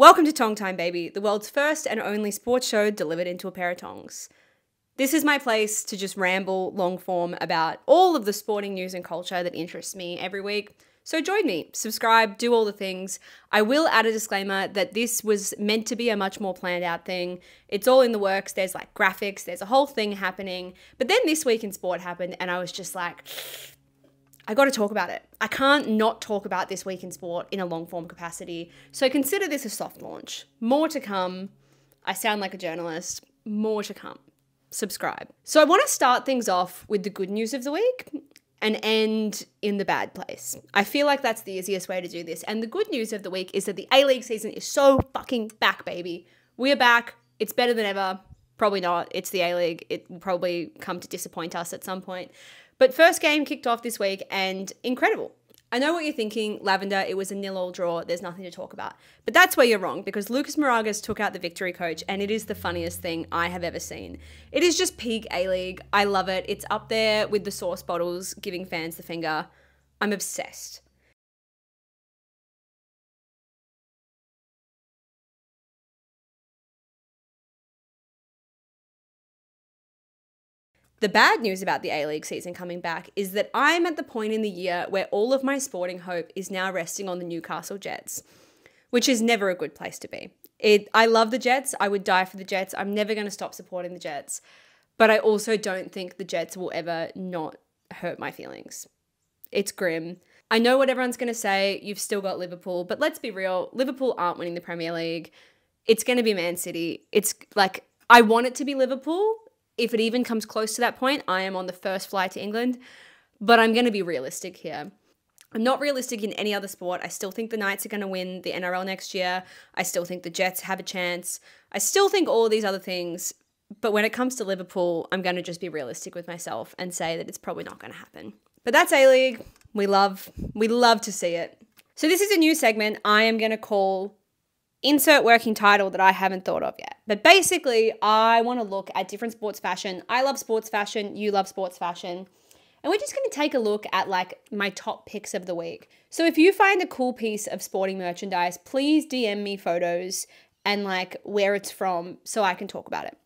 Welcome to Tong Time, baby, the world's first and only sports show delivered into a pair of tongs. This is my place to just ramble long form about all of the sporting news and culture that interests me every week. So join me, subscribe, do all the things. I will add a disclaimer that this was meant to be a much more planned out thing. It's all in the works. There's like graphics, there's a whole thing happening. But then this week in sport happened and I was just like, I got to talk about it. I can't not talk about this week in sport in a long form capacity. So consider this a soft launch. More to come. I sound like a journalist. More to come. Subscribe. So I want to start things off with the good news of the week and end in the bad place. I feel like that's the easiest way to do this. And the good news of the week is that the A-League season is so fucking back, baby. We are back. It's better than ever. Probably not. It's the A-League. It will probably come to disappoint us at some point. But first game kicked off this week and incredible. I know what you're thinking, Lavender, it was a 0-0 draw, there's nothing to talk about. But that's where you're wrong, because Lucas Moragas took out the victory coach and it is the funniest thing I have ever seen. It is just peak A-League. I love it. It's up there with the sauce bottles giving fans the finger. I'm obsessed. The bad news about the A-League season coming back is that I'm at the point in the year where all of my sporting hope is now resting on the Newcastle Jets, which is never a good place to be. I love the Jets. I would die for the Jets. I'm never going to stop supporting the Jets. But I also don't think the Jets will ever not hurt my feelings. It's grim. I know what everyone's going to say. You've still got Liverpool. But let's be real. Liverpool aren't winning the Premier League. It's going to be Man City. It's like, I want it to be Liverpool. If it even comes close to that point, I am on the first flight to England, but I'm going to be realistic here. I'm not realistic in any other sport. I still think the Knights are going to win the NRL next year. I still think the Jets have a chance. I still think all of these other things, but when it comes to Liverpool, I'm going to just be realistic with myself and say that it's probably not going to happen. But that's A-League. We love to see it. So this is a new segment I am going to call insert working title that I haven't thought of yet. But basically, I want to look at different sports fashion. I love sports fashion. You love sports fashion. And we're just going to take a look at like my top picks of the week. So if you find a cool piece of sporting merchandise, please DM me photos and like where it's from so I can talk about it.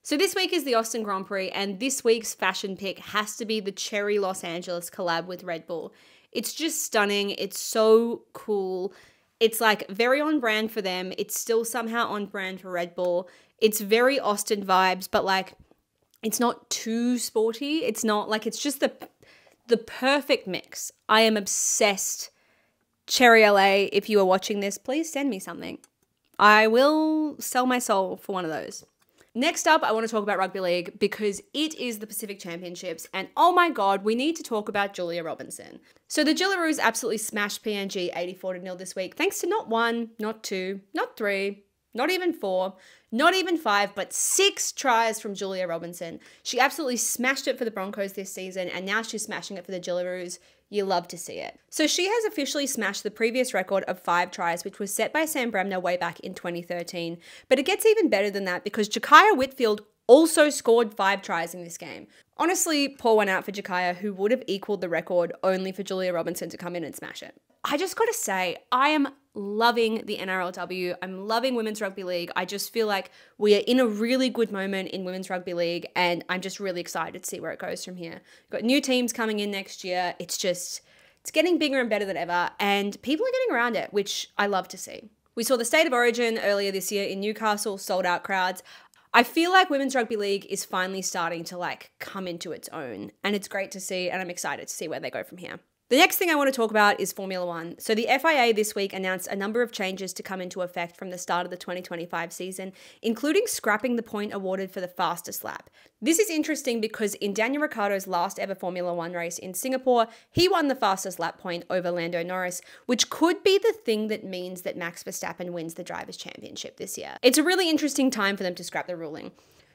So this week is the Austin Grand Prix and this week's fashion pick has to be the Cherry Los Angeles collab with Red Bull. It's just stunning. It's so cool. It's like very on brand for them. It's still somehow on brand for Red Bull. It's very Austin vibes, but like it's not too sporty. It's not like, it's just the perfect mix. I am obsessed. Cherry LA, if you are watching this, please send me something. I will sell my soul for one of those. Next up, I want to talk about rugby league because it is the Pacific Championships and oh my God, we need to talk about Julia Robinson. So the Jillaroos absolutely smashed PNG 84-0 this week thanks to not one, not two, not three, not even four, not even five, but 6 tries from Julia Robinson. She absolutely smashed it for the Broncos this season and now she's smashing it for the Jillaroos. You love to see it. So she has officially smashed the previous record of 5 tries, which was set by Sam Bremner way back in 2013. But it gets even better than that because Jakaya Whitfield also scored 5 tries in this game. Honestly, pour one out for Jakaya, who would have equaled the record only for Julia Robinson to come in and smash it. I just got to say, I am loving the NRLW. I'm loving Women's Rugby League. I just feel like we are in a really good moment in Women's Rugby League and I'm just really excited to see where it goes from here. We've got new teams coming in next year. It's getting bigger and better than ever and people are getting around it, which I love to see. We saw the State of Origin earlier this year in Newcastle, sold out crowds. I feel like Women's Rugby League is finally starting to like come into its own and it's great to see and I'm excited to see where they go from here. The next thing I want to talk about is Formula One. So the FIA this week announced a number of changes to come into effect from the start of the 2025 season, including scrapping the point awarded for the fastest lap. This is interesting because in Daniel Ricciardo's last ever Formula One race in Singapore, he won the fastest lap point over Lando Norris, which could be the thing that means that Max Verstappen wins the Drivers' Championship this year. It's a really interesting time for them to scrap the ruling.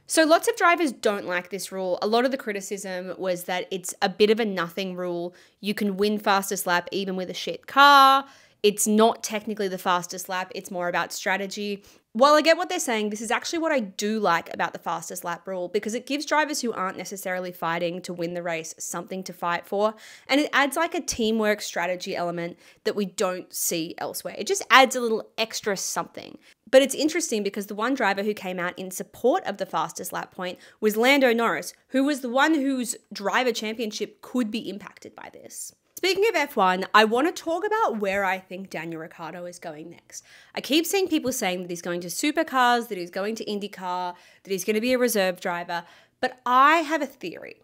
So lots of drivers don't like this rule. A lot of the criticism was that it's a bit of a nothing rule. You can win fastest lap even with a shit car. It's not technically the fastest lap. It's more about strategy. While I get what they're saying, this is actually what I do like about the fastest lap rule, because it gives drivers who aren't necessarily fighting to win the race something to fight for. And it adds like a teamwork strategy element that we don't see elsewhere. It just adds a little extra something. But it's interesting because the one driver who came out in support of the fastest lap point was Lando Norris, who was the one whose driver championship could be impacted by this. Speaking of F1, I want to talk about where I think Daniel Ricciardo is going next. I keep seeing people saying that he's going to supercars, that he's going to IndyCar, that he's going to be a reserve driver, but I have a theory.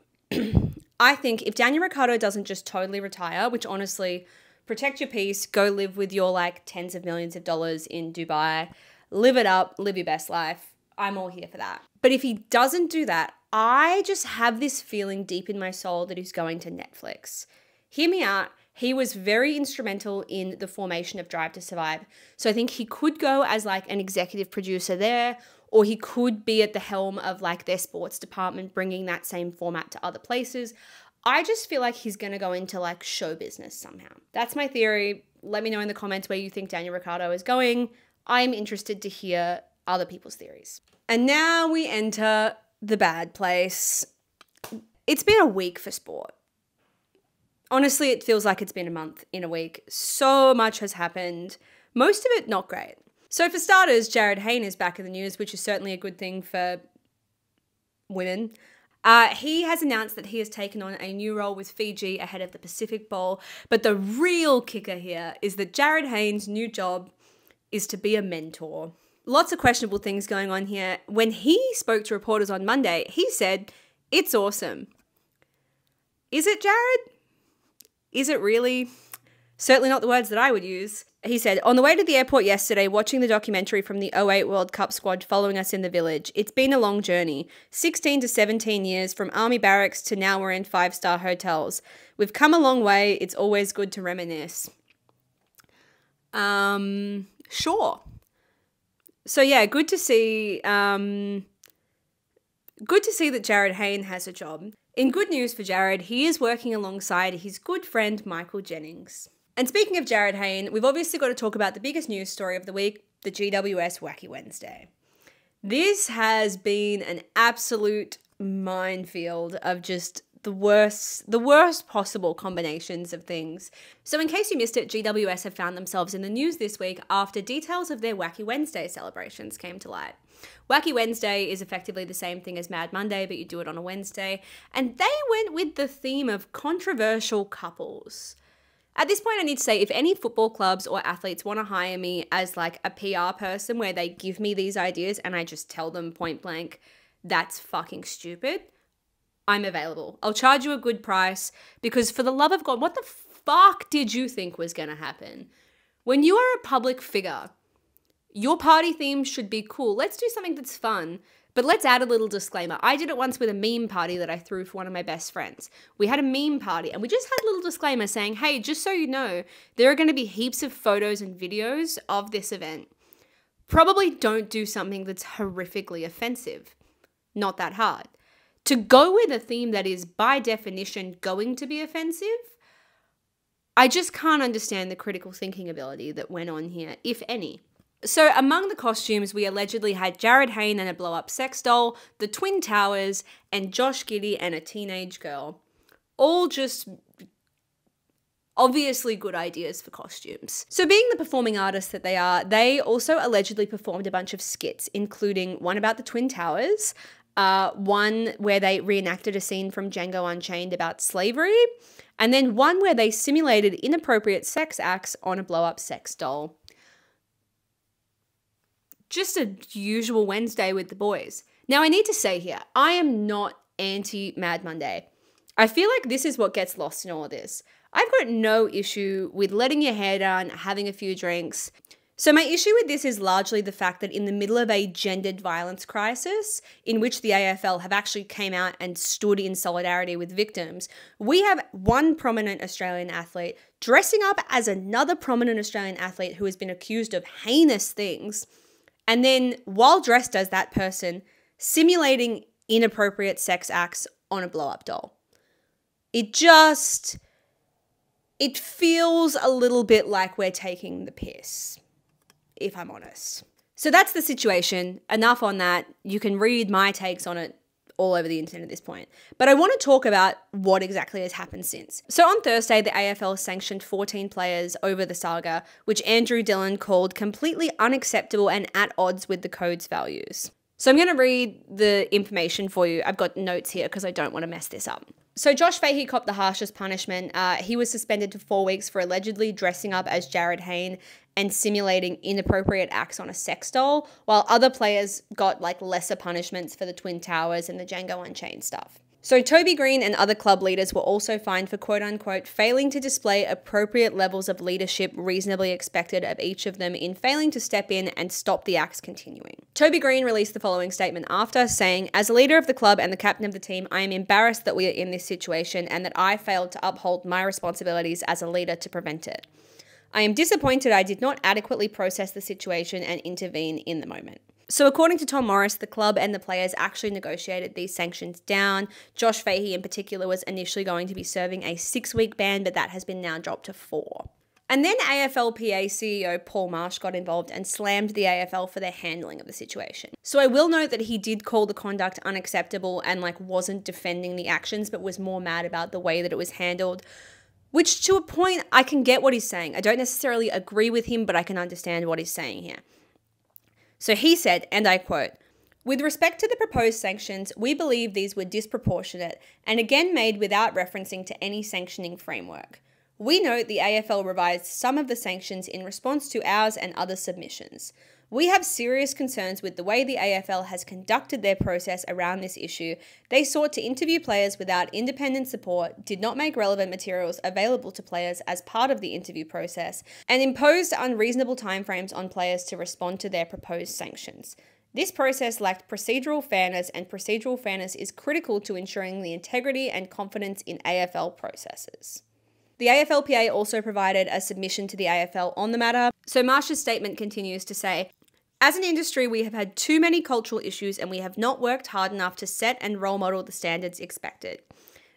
I think if Daniel Ricciardo doesn't just totally retire, which honestly, protect your peace, go live with your like tens of millions of dollars in Dubai, live it up, live your best life. I'm all here for that. But if he doesn't do that, I just have this feeling deep in my soul that he's going to Netflix. Hear me out. He was very instrumental in the formation of Drive to Survive. So I think he could go as like an executive producer there, or he could be at the helm of like their sports department, bringing that same format to other places. I just feel like he's going to go into like show business somehow. That's my theory. Let me know in the comments where you think Daniel Ricciardo is going. I'm interested to hear other people's theories. And now we enter the bad place. It's been a week for sport. Honestly, it feels like it's been a month in a week. So much has happened. Most of it not great. So for starters, Jarryd Hayne is back in the news, which is certainly a good thing for women. He has announced that he has taken on a new role with Fiji ahead of the Pacific Bowl. But the real kicker here is that Jarryd Hayne's new job is to be a mentor. Lots of questionable things going on here. When he spoke to reporters on Monday, he said, "It's awesome." Is it, Jarryd? Is it really? Certainly not the words that I would use. He said, "On the way to the airport yesterday, watching the documentary from the 08 World Cup squad following us in the village. It's been a long journey. 16 to 17 years, from army barracks to now we're in 5-star hotels. We've come a long way. It's always good to reminisce." Sure. So yeah, good to see that Jarryd Hayne has a job. In good news for Jarryd, he is working alongside his good friend Michael Jennings. And speaking of Jarryd Hayne, we've obviously got to talk about the biggest news story of the week, the GWS Wacky Wednesday. This has been an absolute minefield of just the worst possible combinations of things. So in case you missed it, GWS have found themselves in the news this week after details of their Wacky Wednesday celebrations came to light. Wacky Wednesday is effectively the same thing as Mad Monday, but you do it on a Wednesday. And they went with the theme of controversial couples. At this point, I need to say, if any football clubs or athletes want to hire me as like a PR person where they give me these ideas and I just tell them point blank, that's fucking stupid, I'm available. I'll charge you a good price, because for the love of God, what the fuck did you think was going to happen? When you are a public figure, your party theme should be cool. Let's do something that's fun, but let's add a little disclaimer. I did it once with a meme party that I threw for one of my best friends. We had a meme party and we just had a little disclaimer saying, hey, just so you know, there are going to be heaps of photos and videos of this event. Probably don't do something that's horrifically offensive. Not that hard. To go with a theme that is by definition going to be offensive, I just can't understand the critical thinking ability that went on here, if any. So among the costumes, we allegedly had Jarryd Hayne and a blow-up sex doll, the Twin Towers, and Josh Giddey and a teenage girl. All just obviously good ideas for costumes. So being the performing artists that they are, they also allegedly performed a bunch of skits, including one about the Twin Towers, one where they reenacted a scene from Django Unchained about slavery, and then one where they simulated inappropriate sex acts on a blow-up sex doll. Just a usual Wednesday with the boys. Now, I need to say here, I am not anti-Mad Monday. I feel like this is what gets lost in all of this. I've got no issue with letting your hair down, having a few drinks. So my issue with this is largely the fact that in the middle of a gendered violence crisis, in which the AFL have actually came out and stood in solidarity with victims, we have one prominent Australian athlete dressing up as another prominent Australian athlete who has been accused of heinous things, and then while dressed as that person, simulating inappropriate sex acts on a blow-up doll. It just it feels a little bit like we're taking the piss, if I'm honest. So that's the situation. Enough on that. You can read my takes on it all over the internet at this point. But I want to talk about what exactly has happened since. So on Thursday, the AFL sanctioned 14 players over the saga, which Andrew Dillon called completely unacceptable and at odds with the code's values. So I'm going to read the information for you. I've got notes here because I don't want to mess this up. So Josh Fahey copped the harshest punishment. He was suspended to 4 weeks for allegedly dressing up as Jarryd Hayne and simulating inappropriate acts on a sex doll, while other players got like lesser punishments for the Twin Towers and the Django Unchained stuff. So Toby Green and other club leaders were also fined for quote-unquote failing to display appropriate levels of leadership reasonably expected of each of them in failing to step in and stop the acts continuing. Toby Green released the following statement after, saying, "As a leader of the club and the captain of the team, I am embarrassed that we are in this situation and that I failed to uphold my responsibilities as a leader to prevent it. I am disappointed I did not adequately process the situation and intervene in the moment." So according to Tom Morris, the club and the players actually negotiated these sanctions down. Josh Fahey in particular was initially going to be serving a 6-week ban, but that has been now dropped to 4. And then AFLPA CEO Paul Marsh got involved and slammed the AFL for their handling of the situation. So I will note that he did call the conduct unacceptable and wasn't defending the actions, but was more mad about the way that it was handled. Which to a point, I can get what he's saying. I don't necessarily agree with him, but I can understand what he's saying here. So he said, and I quote, "With respect to the proposed sanctions, we believe these were disproportionate and again made without referencing to any sanctioning framework. We note the AFL revised some of the sanctions in response to ours and other submissions. We have serious concerns with the way the AFL has conducted their process around this issue. They sought to interview players without independent support, did not make relevant materials available to players as part of the interview process, and imposed unreasonable timeframes on players to respond to their proposed sanctions. This process lacked procedural fairness, and procedural fairness is critical to ensuring the integrity and confidence in AFL processes." The AFLPA also provided a submission to the AFL on the matter. So Marsh's statement continues to say, "As an industry, we have had too many cultural issues and we have not worked hard enough to set and role model the standards expected.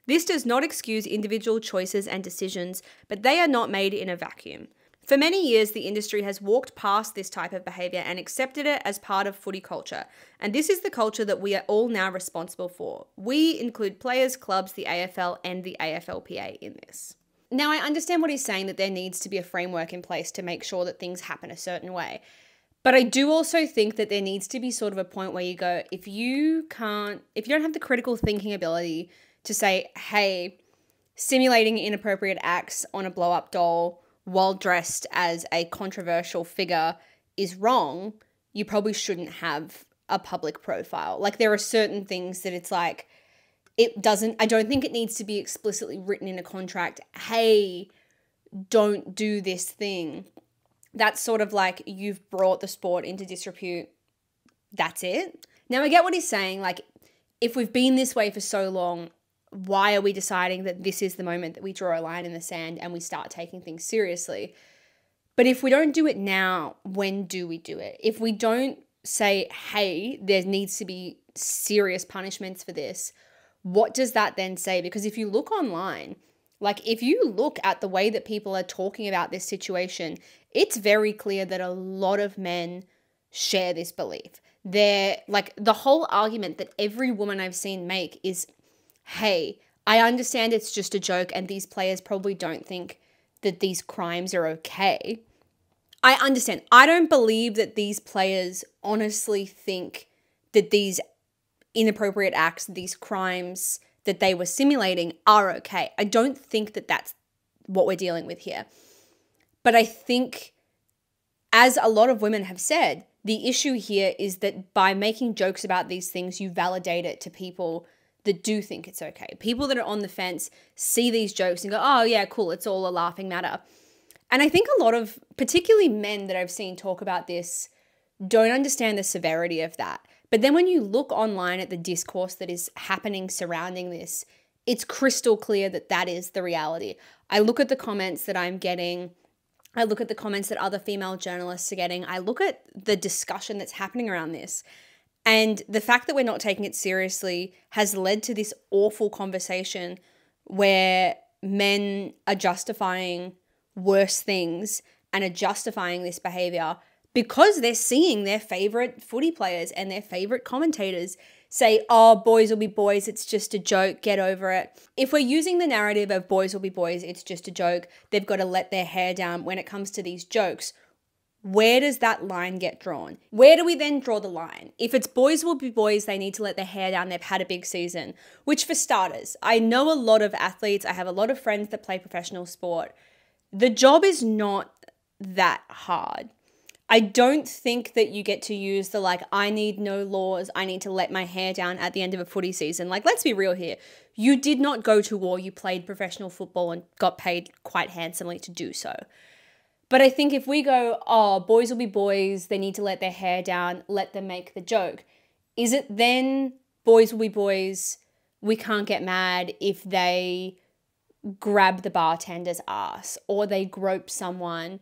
This does not excuse individual choices and decisions, but they are not made in a vacuum. For many years, the industry has walked past this type of behaviour and accepted it as part of footy culture, and this is the culture that we are all now responsible for. We include players, clubs, the AFL and the AFLPA in this." Now, I understand what he's saying, that there needs to be a framework in place to make sure that things happen a certain way. But I do also think that there needs to be sort of a point where you go, if you don't have the critical thinking ability to say, hey, simulating inappropriate acts on a blow-up doll while dressed as a controversial figure is wrong, you probably shouldn't have a public profile. There are certain things that it's I don't think it needs to be explicitly written in a contract, hey, don't do this thing. That's sort of you've brought the sport into disrepute. That's it. Now, I get what he's saying. If we've been this way for so long, why are we deciding that this is the moment that we draw a line in the sand and we start taking things seriously? But if we don't do it now, when do we do it? If we don't say, hey, there needs to be serious punishments for this, what does that then say? Because if you look online, if you look at the way that people are talking about this situation, it's very clear that a lot of men share this belief. They're the whole argument that every woman I've seen make is, hey, I understand it's just a joke and these players probably don't think that these crimes are okay. I understand. I don't believe that these players honestly think that these inappropriate acts, these crimes that they were simulating are okay. I don't think that that's what we're dealing with here. But I think, as a lot of women have said, the issue here is that by making jokes about these things, you validate it to people that do think it's okay. People that are on the fence see these jokes and go, oh yeah, cool, it's all a laughing matter. And I think a lot of, particularly men that I've seen talk about this, don't understand the severity of that. But then when you look online at the discourse that is happening surrounding this, it's crystal clear that that is the reality. I look at the comments that I'm getting. I look at the comments that other female journalists are getting. I look at the discussion that's happening around this. And the fact that we're not taking it seriously has led to this awful conversation where men are justifying worse things and are justifying this behavior because they're seeing their favorite footy players and their favorite commentators say, oh, boys will be boys, it's just a joke, get over it. If we're using the narrative of boys will be boys, it's just a joke, they've got to let their hair down when it comes to these jokes, where does that line get drawn? Where do we then draw the line? If it's boys will be boys, they need to let their hair down, they've had a big season. Which for starters, I know a lot of athletes, I have a lot of friends that play professional sport. The job is not that hard. I don't think that you get to use the I need no laws, I need to let my hair down at the end of a footy season. Let's be real here. You did not go to war, you played professional football and got paid quite handsomely to do so. But I think if we go, oh, boys will be boys, they need to let their hair down, let them make the joke, is it then boys will be boys, we can't get mad if they grab the bartender's ass or they grope someone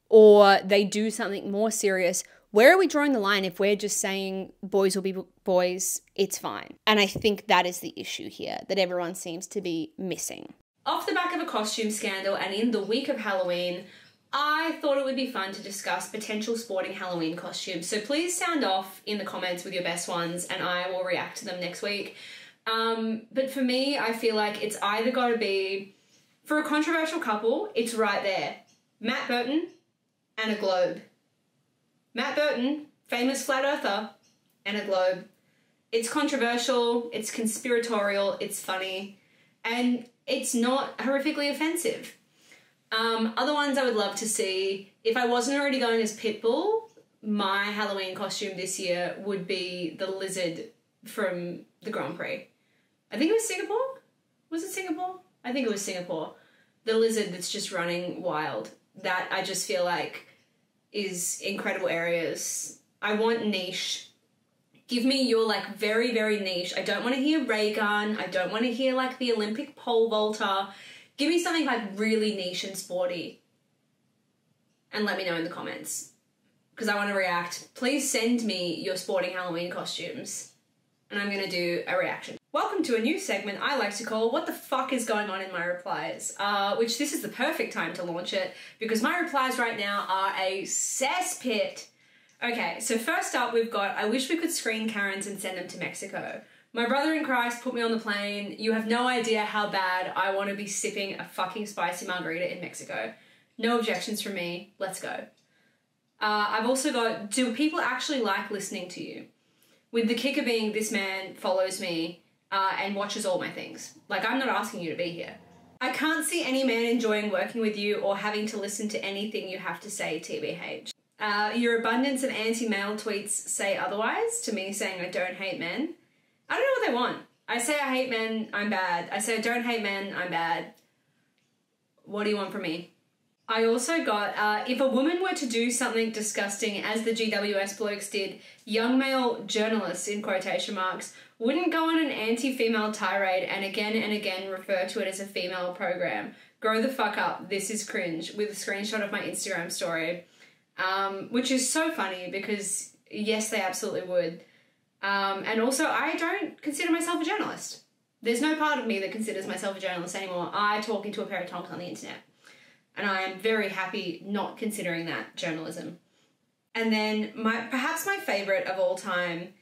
or they do something more serious? Where are we drawing the line if we're just saying boys will be boys, it's fine? And I think that is the issue here that everyone seems to be missing. Off the back of a costume scandal and in the week of Halloween, I thought it would be fun to discuss potential sporting Halloween costumes. So please sound off in the comments with your best ones and I will react to them next week. But for me, I feel like it's either got to be, for a controversial couple, it's right there. Matt Burton and a globe. Matt Burton, famous flat earther, and a globe. It's controversial, it's conspiratorial, it's funny, and it's not horrifically offensive. Other ones I would love to see, if I wasn't already going as Pitbull, my Halloween costume this year would be the lizard from the Grand Prix. I think it was Singapore? Was it Singapore? I think it was Singapore. The lizard that's just running wild. That I just feel like is incredible areas. I want niche. Give me your very, very niche. I don't want to hear ray gun. I don't want to hear the Olympic pole vaulter. Give me something really niche and sporty. And let me know in the comments. Because I want to react. Please send me your sporting Halloween costumes. And I'm going to do a reaction. Welcome to a new segment I like to call What the Fuck is Going On in My Replies, which this is the perfect time to launch it because my replies right now are a cesspit. Okay, so first up we've got, I wish we could screen Karens and send them to Mexico. My brother in Christ put me on the plane. You have no idea how bad I want to be sipping a fucking spicy margarita in Mexico. No objections from me. Let's go. I've also got, do people actually like listening to you? With the kicker being this man follows me and watches all my things. I'm not asking you to be here. I can't see any man enjoying working with you or having to listen to anything you have to say, TBH. Your abundance of anti-male tweets say otherwise, to me saying I don't hate men. I don't know what they want. I say I hate men, I'm bad. I say I don't hate men, I'm bad. What do you want from me? I also got, if a woman were to do something disgusting as the GWS blokes did, young male journalists, in quotation marks, wouldn't go on an anti-female tirade and again refer to it as a female program. Grow the fuck up, this is cringe, with a screenshot of my Instagram story. Which is so funny because, yes, they absolutely would. And also, I don't consider myself a journalist. There's no part of me that considers myself a journalist anymore. I talk into a pair of tongs on the internet. And I am very happy not considering that journalism. And then perhaps my favourite of all time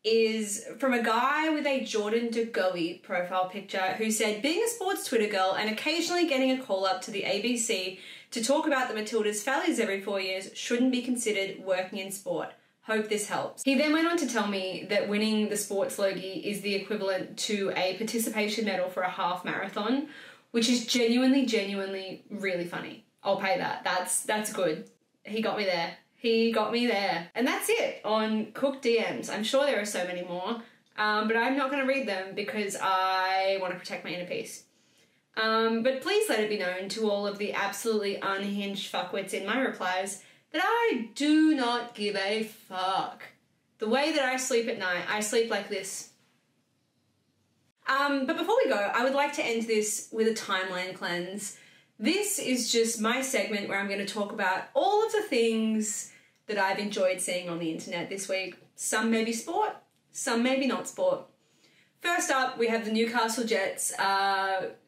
is from a guy with a Jordan de Goey profile picture who said, being a sports Twitter girl and occasionally getting a call up to the ABC to talk about the Matildas' failures every 4 years shouldn't be considered working in sport. Hope this helps. He then went on to tell me that winning the sports logie is the equivalent to a participation medal for a half marathon, which is genuinely really funny. I'll pay that. That's good. He got me there. He got me there. And that's it on Cook DMs. I'm sure there are so many more, but I'm not going to read them because I want to protect my inner peace. But please let it be known to all of the absolutely unhinged fuckwits in my replies that I do not give a fuck. The way that I sleep at night, I sleep like this. But before we go, I would like to end this with a timeline cleanse. This is just my segment where I'm going to talk about all of the things that I've enjoyed seeing on the internet this week. Some may be sport, some may be not sport. First up, we have the Newcastle Jets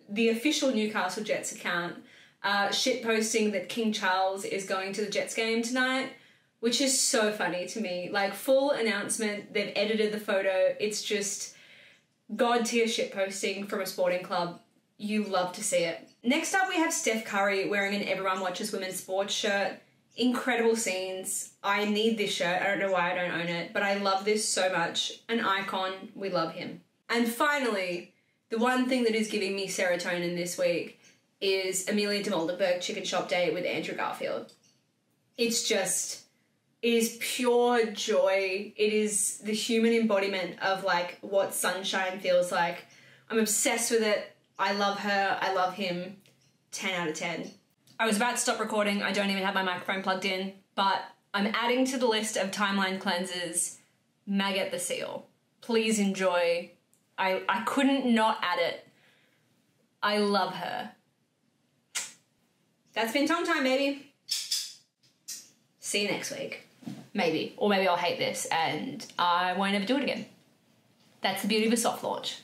the official Newcastle Jets account shitposting that King Charles is going to the Jets game tonight, which is so funny to me. Like, full announcement, they've edited the photo. It's just god tier shitposting from a sporting club. You love to see it. Next up, we have Steph Curry wearing an Everyone Watches Women's Sports shirt. Incredible scenes. I need this shirt. I don't know why I don't own it, but I love this so much. An icon. We love him. And finally, the one thing that is giving me serotonin this week is Amelia de Moldenberg chicken shop date with Andrew Garfield. It's just, it is pure joy. It is the human embodiment of like what sunshine feels like. I'm obsessed with it. I love her. I love him. 10 out of 10. I was about to stop recording. I don't even have my microphone plugged in, but I'm adding to the list of timeline cleansers Maggot the Seal. Please enjoy. I couldn't not add it. I love her. That's been Tong time, baby. See you next week. Maybe. Or maybe I'll hate this and I won't ever do it again. That's the beauty of a soft launch.